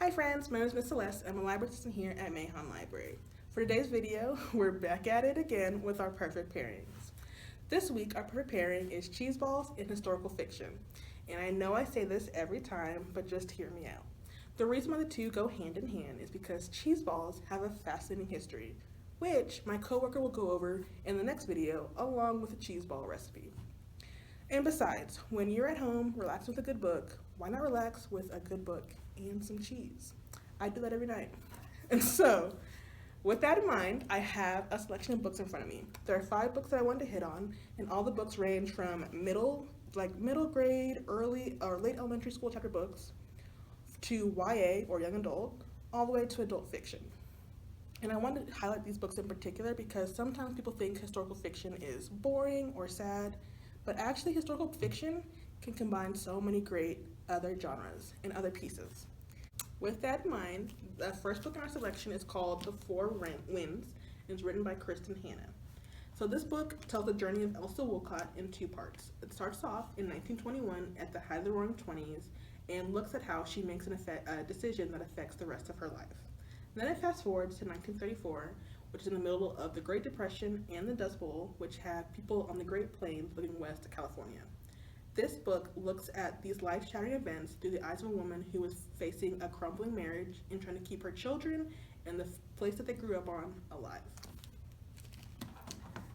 Hi friends, my name is Miss Celeste. I'm a library assistant here at Mahon Library. For today's video, we're back at it again with our perfect pairings. This week, our perfect pairing is cheese balls and historical fiction. And I know I say this every time, but just hear me out. The reason why the two go hand in hand is because cheese balls have a fascinating history, which my coworker will go over in the next video along with a cheese ball recipe. And besides, when you're at home, relax with a good book, why not relax with a good book and some cheese? I do that every night. And so, with that in mind, I have a selection of books in front of me. There are 5 books that I wanted to hit on, and all the books range from middle grade, early or late elementary school chapter books, to YA or young adult, all the way to adult fiction. And I wanted to highlight these books in particular because sometimes people think historical fiction is boring or sad, but actually historical fiction can combine so many great other genres and other pieces. With that in mind, the first book in our selection is called The Four Winds, and it's written by Kristen Hanna. So this book tells the journey of Elsa Wolcott in 2 parts. It starts off in 1921 at the height of the Roaring Twenties and looks at how she makes a decision that affects the rest of her life. Then it fast forwards to 1934, which is in the middle of the Great Depression and the Dust Bowl, which have people on the Great Plains living west of California. This book looks at these life-shattering events through the eyes of a woman who is facing a crumbling marriage and trying to keep her children and the place that they grew up on alive.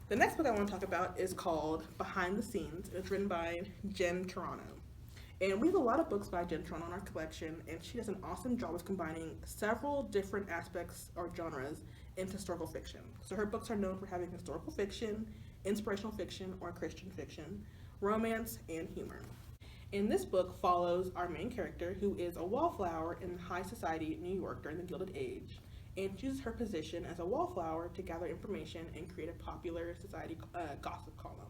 The next book I want to talk about is called Behind the Scenes. It's written by Jen Toronto. And we have a lot of books by Jen Toronto in our collection, and she does an awesome job of combining several different aspects or genres into historical fiction. So her books are known for having historical fiction, inspirational fiction or Christian fiction, romance, and humor. And this book follows our main character, who is a wallflower in high society New York during the Gilded Age, and chooses her position as a wallflower to gather information and create a popular society gossip column.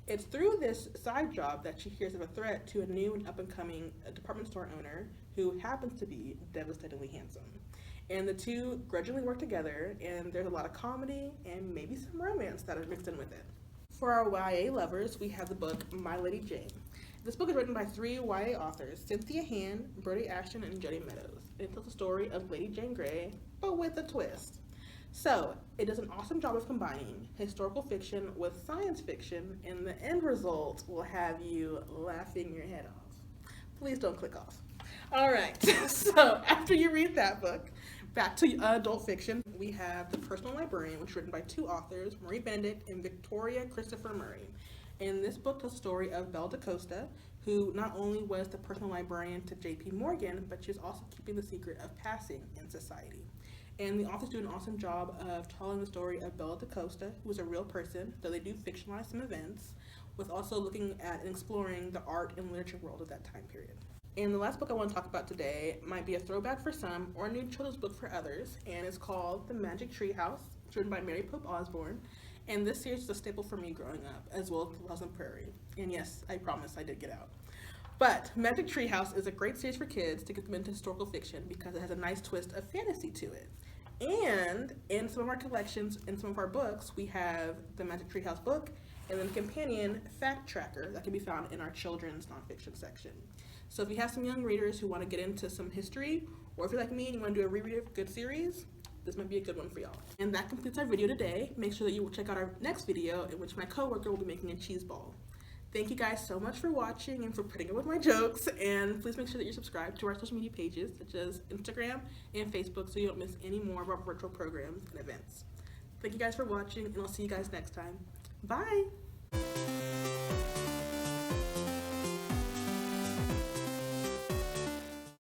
It's through this side job that she hears of a threat to a new and up-and-coming department store owner who happens to be devastatingly handsome. And the two grudgingly work together, and there's a lot of comedy and maybe some romance that are mixed in with it. For our YA lovers, we have the book My Lady Jane. This book is written by 3 YA authors, Cynthia Han, Brody Ashton, and Jodi Meadows. It tells the story of Lady Jane Grey, but with a twist. So, it does an awesome job of combining historical fiction with science fiction, and the end result will have you laughing your head off. Please don't click off. Alright, so after you read that book, back to adult fiction, we have The Personal Librarian, which is written by 2 authors, Marie Benedict and Victoria Christopher Murray. And this book tells the story of Belle DaCosta, who not only was the personal librarian to J.P. Morgan, but she was also keeping the secret of passing in society. And the authors do an awesome job of telling the story of Belle DaCosta, who was a real person, though they do fictionalize some events, with also looking at and exploring the art and literature world of that time period. And the last book I want to talk about today might be a throwback for some or a new children's book for others, and it's called The Magic Tree House. It's written by Mary Pope Osborne, and this series is a staple for me growing up, as well as Pleasant Prairie. And yes, I promise I did get out. But Magic Tree House is a great series for kids to get them into historical fiction because it has a nice twist of fantasy to it. And in some of our collections, in some of our books, we have the Magic Tree House book and then a companion fact tracker that can be found in our children's nonfiction section. So if you have some young readers who want to get into some history, or if you're like me and you want to do a reread of a good series, this might be a good one for y'all. And that completes our video today. Make sure that you will check out our next video in which my coworker will be making a cheese ball. Thank you guys so much for watching and for putting up with my jokes, and please make sure that you're subscribed to our social media pages such as Instagram and Facebook so you don't miss any more of our virtual programs and events. Thank you guys for watching, and I'll see you guys next time. Bye!